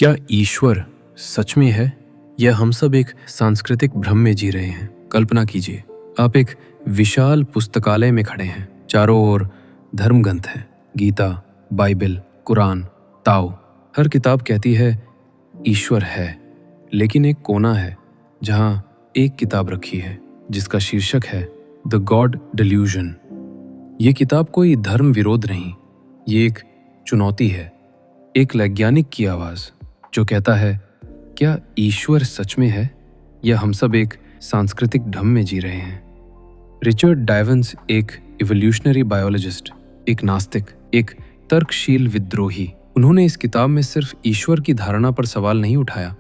क्या ईश्वर सच में है या हम सब एक सांस्कृतिक भ्रम में जी रहे हैं? कल्पना कीजिए, आप एक विशाल पुस्तकालय में खड़े हैं। चारों ओर धर्म ग्रंथ हैं, गीता, बाइबल, कुरान, ताओ। हर किताब कहती है ईश्वर है, लेकिन एक कोना है जहां एक किताब रखी है जिसका शीर्षक है द गॉड डिल्यूजन। ये किताब कोई धर्म विरोध नहीं, ये एक चुनौती है, एक वैज्ञानिक की आवाज जो कहता है क्या ईश्वर सच में है या हम सब एक सांस्कृतिक भ्रम में जी रहे हैं। रिचर्ड डायवंस एक इवोल्यूशनरी बायोलॉजिस्ट, एक नास्तिक, एक तर्कशील विद्रोही। उन्होंने इस किताब में सिर्फ ईश्वर की धारणा पर सवाल नहीं उठाया,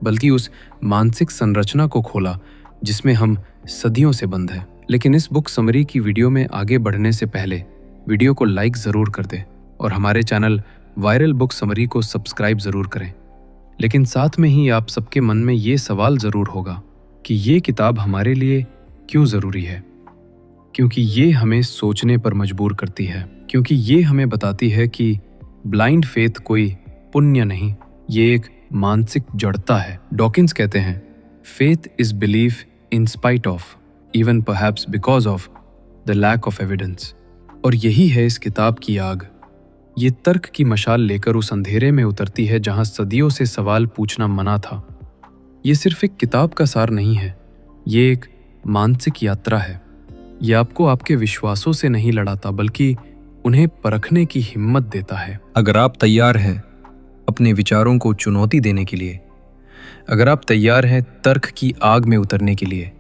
बल्कि उस मानसिक संरचना को खोला जिसमें हम सदियों से बंद हैं। लेकिन इस बुक समरी की वीडियो में आगे बढ़ने से पहले वीडियो को लाइक जरूर कर दें और हमारे चैनल वायरल बुक समरी को सब्सक्राइब जरूर करें। लेकिन साथ में ही आप सबके मन में ये सवाल जरूर होगा कि ये किताब हमारे लिए क्यों जरूरी है। क्योंकि ये हमें सोचने पर मजबूर करती है, क्योंकि ये हमें बताती है कि ब्लाइंड फेथ कोई पुण्य नहीं, ये एक मानसिक जड़ता है। डॉकिंस कहते हैं faith is belief in spite of, even perhaps because of the lack of evidence. और यही है इस किताब की आग। ये तर्क की मशाल लेकर उस अंधेरे में उतरती है जहां सदियों से सवाल पूछना मना था। ये सिर्फ एक किताब का सार नहीं है, ये एक मानसिक यात्रा है। ये आपको आपके विश्वासों से नहीं लड़ाता, बल्कि उन्हें परखने की हिम्मत देता है। अगर आप तैयार हैं अपने विचारों को चुनौती देने के लिए, अगर आप तैयार हैं तर्क की आग में उतरने के लिए,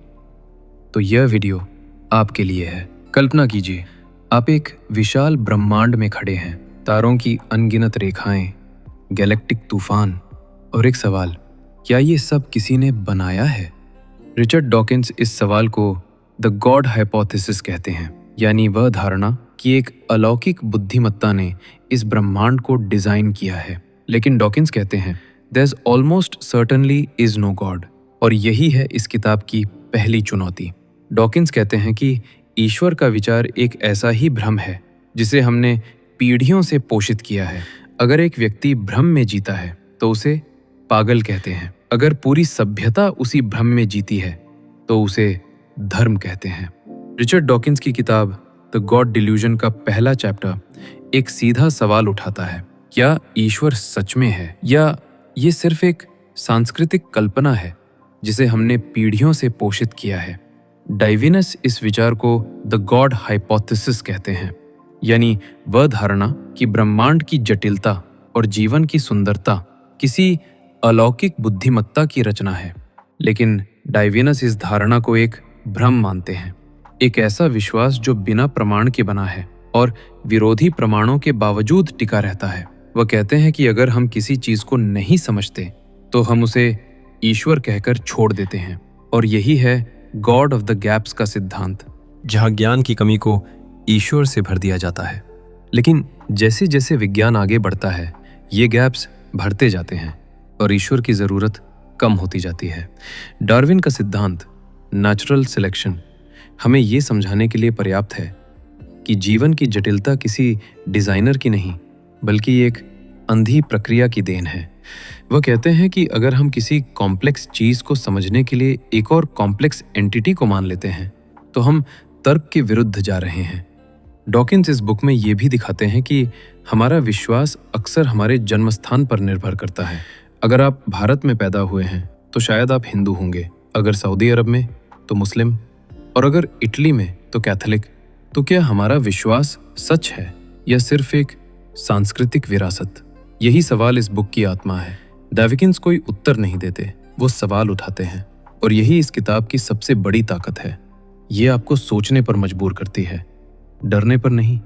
तो यह वीडियो आपके लिए है। कल्पना कीजिए, आप एक विशाल ब्रह्मांड में खड़े हैं, तारों की अनगिनत रेखाएं, गैलेक्टिक तूफान और एक सवाल, क्या ये सब किसी ने बनाया है? रिचर्ड डॉकिंस इस सवाल को द गॉड हाइपोथेसिस कहते हैं, यानी वह धारणा कि एक अलौकिक बुद्धिमत्ता ने इस ब्रह्मांड को डिजाइन किया है। लेकिन डॉकिंस कहते हैं there is almost certainly is no God, और यही है इस किताब की पहली चुनौती। डॉकिंस कहते हैं कि ईश्वर का विचार एक ऐसा ही भ्रम है जिसे हमने पीढ़ियों से पोषित किया है। अगर एक व्यक्ति भ्रम में जीता है तो उसे पागल कहते हैं। अगर पूरी सभ्यता उसी भ्रम में जीती है तो उसे धर्म कहते हैं। रिचर्ड डॉकिंस की किताब द गॉड डिल्यूजन का पहला चैप्टर एक सीधा सवाल उठाता है, क्या ईश्वर सच में है या ये सिर्फ एक सांस्कृतिक कल्पना है जिसे हमने पीढ़ियों से पोषित किया है। डाइविनस इस विचार को द गॉड हाइपोथेसिस कहते हैं, यानी वह धारणा कि ब्रह्मांड की जटिलता और जीवन की सुंदरता किसी अलौकिक बुद्धिमत्ता की रचना है। लेकिन डाइविनस इस धारणा को एक भ्रम मानते हैं, एक ऐसा विश्वास जो बिना प्रमाण के बना है और विरोधी प्रमाणों के बावजूद टिका रहता है। वह कहते हैं कि अगर हम किसी चीज को नहीं समझते तो हम उसे ईश्वर कहकर छोड़ देते हैं, और यही है गॉड ऑफ द गैप्स का सिद्धांत, जहां ज्ञान की कमी को ईश्वर से भर दिया जाता है। लेकिन जैसे जैसे विज्ञान आगे बढ़ता है, ये गैप्स भरते जाते हैं और ईश्वर की जरूरत कम होती जाती है। डार्विन का सिद्धांत नेचुरल सिलेक्शन हमें ये समझाने के लिए पर्याप्त है कि जीवन की जटिलता किसी डिजाइनर की नहीं, बल्कि एक अंधी प्रक्रिया की देन है। वह कहते हैं कि अगर हम किसी कॉम्प्लेक्स चीज को समझने के लिए एक और कॉम्प्लेक्स एंटिटी को मान लेते हैं तो हम तर्क के विरुद्ध जा रहे हैं। डॉकिंस इस बुक में ये भी दिखाते हैं कि हमारा विश्वास अक्सर हमारे जन्म स्थान पर निर्भर करता है। अगर आप भारत में पैदा हुए हैं तो शायद आप हिंदू होंगे, अगर सऊदी अरब में तो मुस्लिम, और अगर इटली में तो कैथोलिक। तो क्या हमारा विश्वास सच है या सिर्फ एक सांस्कृतिक विरासत? यही सवाल इस बुक की आत्मा है। डॉकिंस कोई उत्तर नहीं देते, वो सवाल उठाते हैं, और यही इस किताब की सबसे बड़ी ताकत है। ये आपको सोचने पर मजबूर करती है, डरने पर नहीं।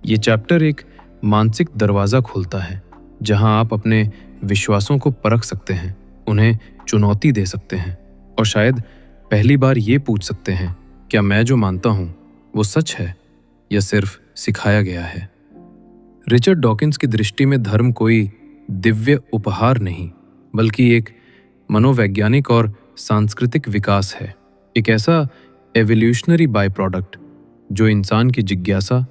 ये चैप्टर एक मानसिक दरवाजा खोलता है जहां आप अपने विश्वासों को परख सकते हैं, उन्हें चुनौती दे सकते हैं, और शायद पहली बार ये पूछ सकते हैं, क्या मैं जो मानता हूं वो सच है या सिर्फ सिखाया गया है। रिचर्ड डॉकिंस की दृष्टि में धर्म कोई दिव्य उपहार नहीं, बल्कि एक मनोवैज्ञानिक और सांस्कृतिक विकास है, एक ऐसा एवोल्यूशनरी बाय प्रोडक्ट जो इंसान की जिज्ञासा,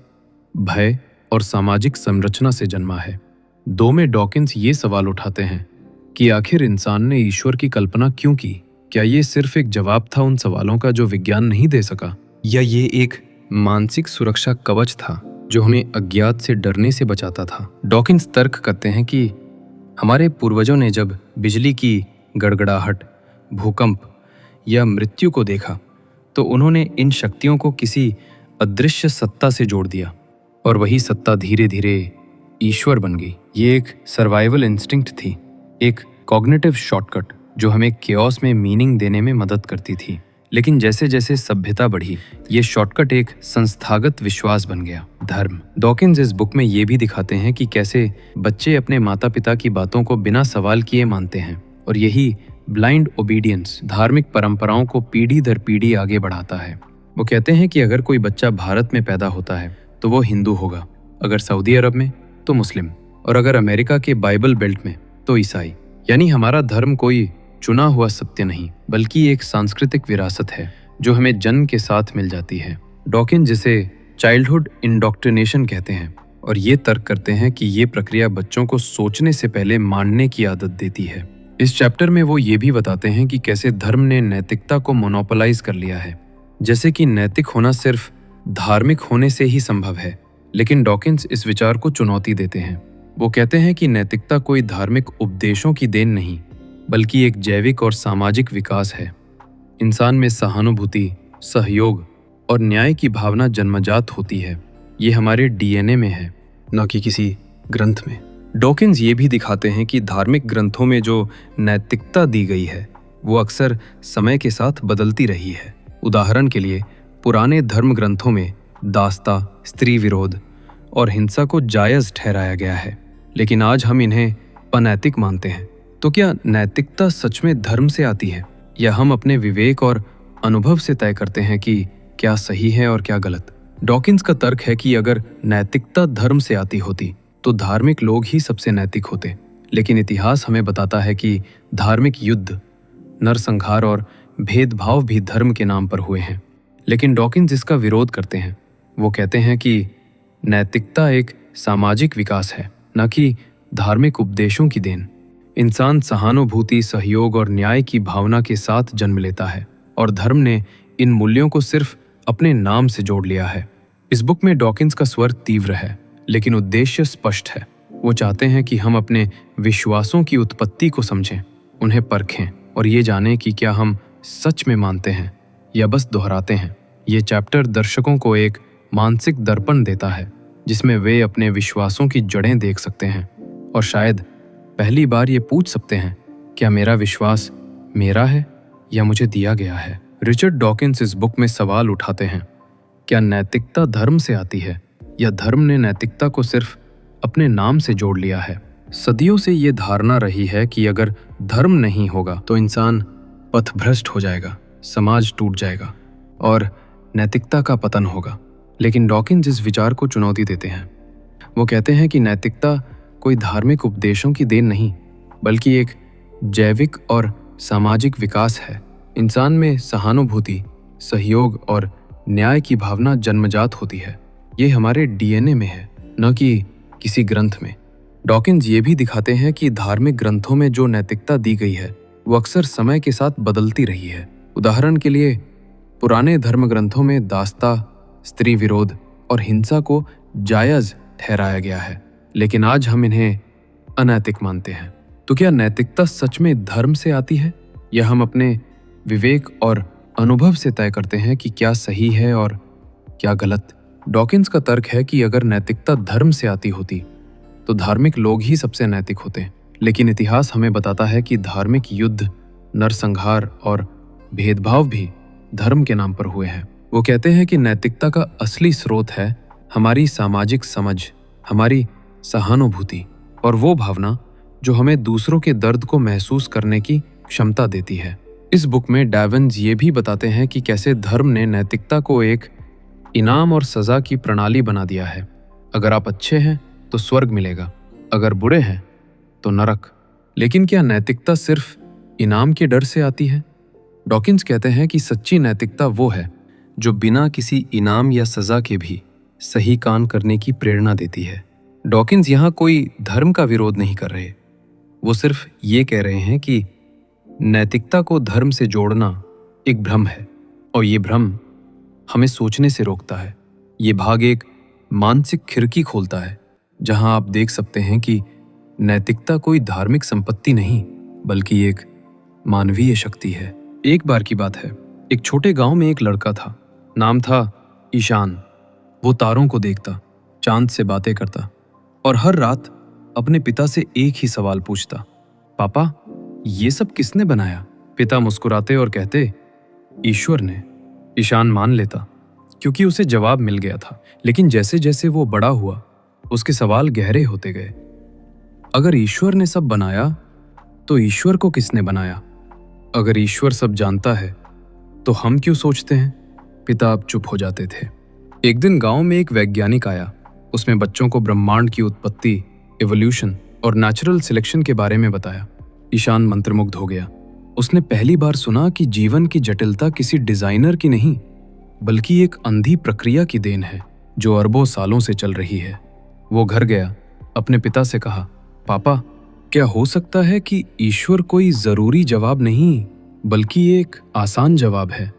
भय और सामाजिक संरचना से जन्मा है। 2 में डॉकिंस ये सवाल उठाते हैं, कि आखिर इंसान ने ईश्वर की कल्पना क्यों की। क्या ये सिर्फ एक जवाब था उन सवालों का जो विज्ञान नहीं दे सका, या ये एक मानसिक सुरक्षा कवच था जो हमें अज्ञात से डरने से बचाता था। डॉकिंस तर्क करते हैं कि हमारे पूर्वजों ने जब बिजली की गड़गड़ाहट, भूकंप या मृत्यु को देखा तो उन्होंने इन शक्तियों को किसी अदृश्य सत्ता से जोड़ दिया और वही सत्ता धीरे धीरे ईश्वर बन गई। ये एक सर्वाइवल इंस्टिंक्ट थी, एक कॉग्निटिव शॉर्टकट जो हमें केओस में मीनिंग देने में मदद करती थी। लेकिन जैसे जैसे सभ्यता बढ़ी, ये शॉर्टकट एक संस्थागत विश्वास बन गया, धर्म। डॉकिंस इस बुक में ये भी दिखाते हैं कि कैसे बच्चे अपने माता पिता की बातों को बिना सवाल किए मानते हैं, और यही ब्लाइंड ओबीडियंस धार्मिक परंपराओं को पीढ़ी दर पीढ़ी आगे बढ़ाता है। वो कहते हैं कि अगर कोई बच्चा भारत में पैदा होता है तो वो हिंदू होगा, अगर सऊदी अरब में तो मुस्लिम, और अगर अमेरिका के बाइबल बेल्ट में तो ईसाई। यानी हमारा धर्म कोई चुना हुआ सत्य नहीं, बल्कि एक सांस्कृतिक विरासत है जो हमें जन्म के साथ मिल जाती है। डॉकिंस जिसे चाइल्डहुड इंडोक्ट्रिनेशन कहते हैं, और ये तर्क करते हैं कि ये प्रक्रिया बच्चों को सोचने से पहले मानने की आदत देती है। इस चैप्टर में वो ये भी बताते हैं कि कैसे धर्म ने नैतिकता को मोनोपोलाइज कर लिया है, जैसे कि नैतिक होना सिर्फ धार्मिक होने से ही संभव है। लेकिन डॉकिंस इस विचार को चुनौती देते हैं। वो कहते हैं कि नैतिकता कोई धार्मिक उपदेशों की देन नहीं, बल्कि एक जैविक और सामाजिक विकास है। इंसान में सहानुभूति, सहयोग और न्याय की भावना जन्मजात होती है। ये हमारे डीएनए में है, न कि किसी ग्रंथ में। डॉकिंस ये भी दिखाते हैं कि धार्मिक ग्रंथों में जो नैतिकता दी गई है वो अक्सर समय के साथ बदलती रही है। उदाहरण के लिए पुराने धर्म ग्रंथों में दास्ता, स्त्री विरोध और हिंसा को जायज़ ठहराया गया है, लेकिन आज हम इन्हें अनैतिक मानते हैं। तो क्या नैतिकता सच में धर्म से आती है, या हम अपने विवेक और अनुभव से तय करते हैं कि क्या सही है और क्या गलत? डॉकिंस का तर्क है कि अगर नैतिकता धर्म से आती होती तो धार्मिक लोग ही सबसे नैतिक होते, लेकिन इतिहास हमें बताता है कि धार्मिक युद्ध, नरसंहार और भेदभाव भी धर्म के नाम पर हुए हैं। लेकिन डॉकिंस इसका विरोध करते हैं। वो कहते हैं कि नैतिकता एक सामाजिक विकास है, न कि धार्मिक उपदेशों की देन। इंसान सहानुभूति, सहयोग और न्याय की भावना के साथ जन्म लेता है, और धर्म ने इन मूल्यों को सिर्फ अपने नाम से जोड़ लिया है। इस बुक में डॉकिंस का स्वर तीव्र है, लेकिन उद्देश्य स्पष्ट है। वो चाहते हैं कि हम अपने विश्वासों की उत्पत्ति को समझें, उन्हें परखें और ये जानें कि क्या हम सच में मानते हैं या बस दोहराते हैं। ये चैप्टर दर्शकों को एक मानसिक दर्पण देता है जिसमें वे अपने विश्वासों की जड़ें देख सकते हैं और शायद पहली बार ये पूछ सकते हैं, क्या मेरा विश्वास मेरा है या मुझे दिया गया है? रिचर्ड डॉकिंस इस बुक में सवाल उठाते हैं, क्या नैतिकता धर्म से आती है या धर्म ने नैतिकता को सिर्फ अपने नाम से जोड़ लिया है? सदियों से ये धारणा रही है कि अगर धर्म नहीं होगा तो इंसान पथभ्रष्ट हो जाएगा, समाज टूट जाएगा और नैतिकता का पतन होगा। लेकिन डॉकिंस इस विचार को चुनौती देते हैं। वो कहते हैं कि नैतिकता कोई धार्मिक उपदेशों की देन नहीं, बल्कि एक जैविक और सामाजिक विकास है। इंसान में सहानुभूति, सहयोग और न्याय की भावना जन्मजात होती है। ये हमारे डीएनए में है, न कि किसी ग्रंथ में। डॉकिंस ये भी दिखाते हैं कि धार्मिक ग्रंथों में जो नैतिकता दी गई है वो अक्सर समय के साथ बदलती रही है। उदाहरण के लिए पुराने धर्म ग्रंथों में दास्ता, स्त्री विरोध और हिंसा को जायज़ ठहराया गया है, लेकिन आज हम इन्हें अनैतिक मानते हैं। तो क्या नैतिकता सच में धर्म से आती है या हम अपने विवेक और अनुभव से तय करते हैं कि क्या सही है और क्या गलत? डॉकिंस का तर्क है कि अगर नैतिकता धर्म से आती होती तो धार्मिक लोग ही सबसे नैतिक होते, लेकिन इतिहास हमें बताता है कि धार्मिक युद्ध, नरसंहार और भेदभाव भी धर्म के नाम पर हुए हैं। वो कहते हैं कि नैतिकता का असली स्रोत है हमारी सामाजिक समझ, हमारी सहानुभूति और वो भावना जो हमें दूसरों के दर्द को महसूस करने की क्षमता देती है। इस बुक में डाविन्स ये भी बताते हैं कि कैसे धर्म ने नैतिकता को एक इनाम और सजा की प्रणाली बना दिया है। अगर आप अच्छे हैं तो स्वर्ग मिलेगा, अगर बुरे हैं तो नरक। लेकिन क्या नैतिकता सिर्फ इनाम के डर से आती है? डॉकिंस कहते हैं कि सच्ची नैतिकता वो है जो बिना किसी इनाम या सजा के भी सही काम करने की प्रेरणा देती है। डॉकिंस यहाँ कोई धर्म का विरोध नहीं कर रहे, वो सिर्फ ये कह रहे हैं कि नैतिकता को धर्म से जोड़ना एक भ्रम है, और ये भ्रम हमें सोचने से रोकता है। ये भाग एक मानसिक खिड़की खोलता है जहां आप देख सकते हैं कि नैतिकता कोई धार्मिक संपत्ति नहीं बल्कि एक मानवीय शक्ति है। एक बार की बात है, एक छोटे गांव में एक लड़का था। नाम था ईशान। वो तारों को देखता, चांद से बातें करता और हर रात अपने पिता से एक ही सवाल पूछता, पापा ये सब किसने बनाया? पिता मुस्कुराते और कहते, ईश्वर ने। ईशान मान लेता क्योंकि उसे जवाब मिल गया था। लेकिन जैसे जैसे वो बड़ा हुआ उसके सवाल गहरे होते गए। अगर ईश्वर ने सब बनाया तो ईश्वर को किसने बनाया? अगर ईश्वर सब जानता है तो हम क्यों सोचते हैं? पिता अब चुप हो जाते थे। एक दिन गांव में एक वैज्ञानिक आया। उसने बच्चों को ब्रह्मांड की उत्पत्ति, एवोल्यूशन और नेचुरल सिलेक्शन के बारे में बताया। ईशान मंत्रमुग्ध हो गया। उसने पहली बार सुना कि जीवन की जटिलता किसी डिजाइनर की नहीं बल्कि एक अंधी प्रक्रिया की देन है जो अरबों सालों से चल रही है। वो घर गया, अपने पिता से कहा, पापा क्या हो सकता है कि ईश्वर कोई जरूरी जवाब नहीं बल्कि एक आसान जवाब है?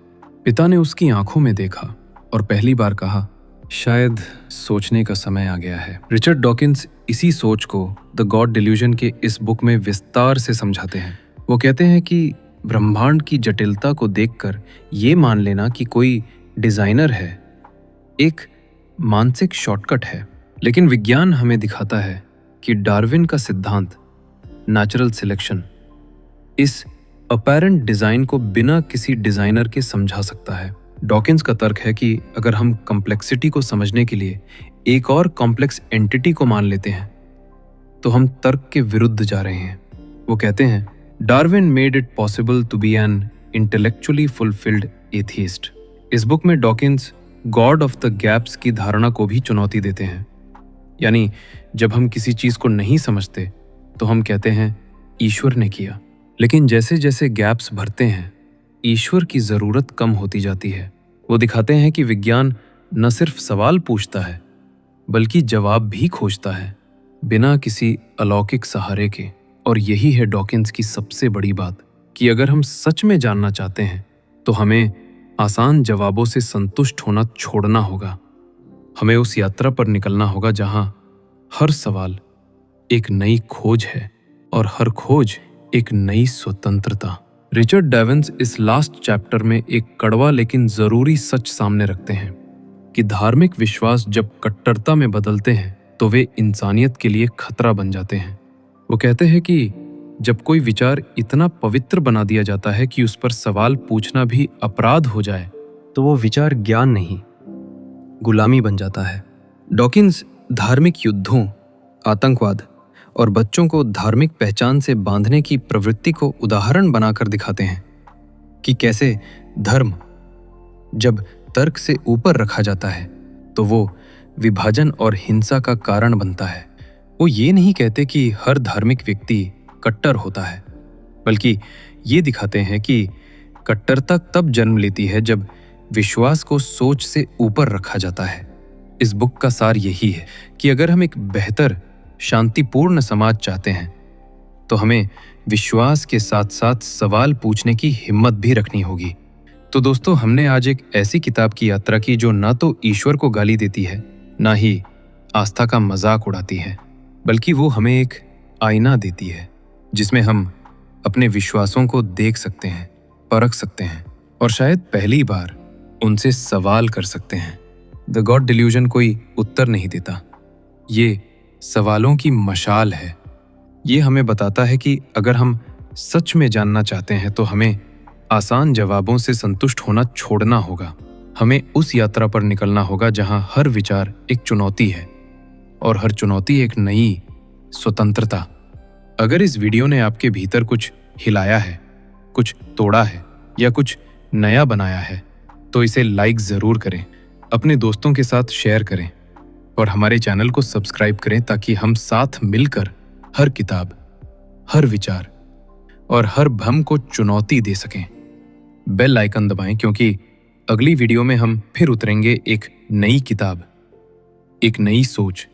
पिता ने उसकी आंखों में देखा और पहली बार कहा, शायद सोचने का समय आ गया है। रिचर्ड डॉकिंस इसी सोच को द गॉड डिल्यूजन के इस बुक में विस्तार से समझाते हैं। वो कहते हैं कि ब्रह्मांड की जटिलता को देखकर ये मान लेना कि कोई डिजाइनर है एक मानसिक शॉर्टकट है। लेकिन विज्ञान हमें दिखाता है कि डार्विन का सिद्धांत, नेचुरल सिलेक्शन, इस अपैरेंट डिजाइन को बिना किसी डिजाइनर के समझा सकता है। डॉकिंस का तर्क है कि अगर हम कॉम्प्लेक्सिटी को समझने के लिए एक और कॉम्प्लेक्स एंटिटी को मान लेते हैं तो हम तर्क के विरुद्ध जा रहे हैं। वो कहते हैं, Darwin made it possible to be an intellectually fulfilled atheist. इस बुक में Dawkins God of the gaps की धारणा को भी चुनौती देते हैं। यानी जब हम किसी चीज को नहीं समझते तो हम कहते हैं ईश्वर ने किया। लेकिन जैसे जैसे गैप्स भरते हैं ईश्वर की जरूरत कम होती जाती है। वो दिखाते हैं कि विज्ञान न सिर्फ सवाल पूछता है बल्कि जवाब भी खोजता है बिना किसी अलौकिक सहारे के। और यही है डॉकिंस की सबसे बड़ी बात कि अगर हम सच में जानना चाहते हैं तो हमें आसान जवाबों से संतुष्ट होना छोड़ना होगा। हमें उस यात्रा पर निकलना होगा जहां हर सवाल एक नई खोज है और हर खोज एक नई स्वतंत्रता। रिचर्ड डैविन्स इस लास्ट चैप्टर में एक कड़वा लेकिन जरूरी सच सामने रखते हैं कि धार्मिक विश्वास जब कट्टरता में बदलते हैं तो वे इंसानियत के लिए खतरा बन जाते हैं। वो कहते हैं कि जब कोई विचार इतना पवित्र बना दिया जाता है कि उस पर सवाल पूछना भी अपराध हो जाए तो वो विचार ज्ञान नहीं, गुलामी बन जाता है। डॉकिंस धार्मिक युद्धों, आतंकवाद और बच्चों को धार्मिक पहचान से बांधने की प्रवृत्ति को उदाहरण बनाकर दिखाते हैं कि कैसे धर्म जब तर्क से ऊपर रखा जाता है तो वो विभाजन और हिंसा का कारण बनता है। वो ये नहीं कहते कि हर धार्मिक व्यक्ति कट्टर होता है, बल्कि ये दिखाते हैं कि कट्टरता तब जन्म लेती है जब विश्वास को सोच से ऊपर रखा जाता है। इस बुक का सार यही है कि अगर हम एक बेहतर, शांतिपूर्ण समाज चाहते हैं तो हमें विश्वास के साथ साथ सवाल पूछने की हिम्मत भी रखनी होगी। तो दोस्तों, हमने आज एक ऐसी किताब की यात्रा की जो ना तो ईश्वर को गाली देती है, ना ही आस्था का मजाक उड़ाती है, बल्कि वो हमें एक आईना देती है जिसमें हम अपने विश्वासों को देख सकते हैं, परख सकते हैं और शायद पहली बार उनसे सवाल कर सकते हैं। द गॉड डिल्यूजन कोई उत्तर नहीं देता, ये सवालों की मशाल है। ये हमें बताता है कि अगर हम सच में जानना चाहते हैं तो हमें आसान जवाबों से संतुष्ट होना छोड़ना होगा। हमें उस यात्रा पर निकलना होगा जहां हर विचार एक चुनौती है और हर चुनौती एक नई स्वतंत्रता। अगर इस वीडियो ने आपके भीतर कुछ हिलाया है, कुछ तोड़ा है या कुछ नया बनाया है तो इसे लाइक ज़रूर करें, अपने दोस्तों के साथ शेयर करें और हमारे चैनल को सब्सक्राइब करें ताकि हम साथ मिलकर हर किताब, हर विचार और हर भ्रम को चुनौती दे सकें। बेल आइकन दबाएं क्योंकि अगली वीडियो में हम फिर उतरेंगे एक नई किताब, एक नई सोच,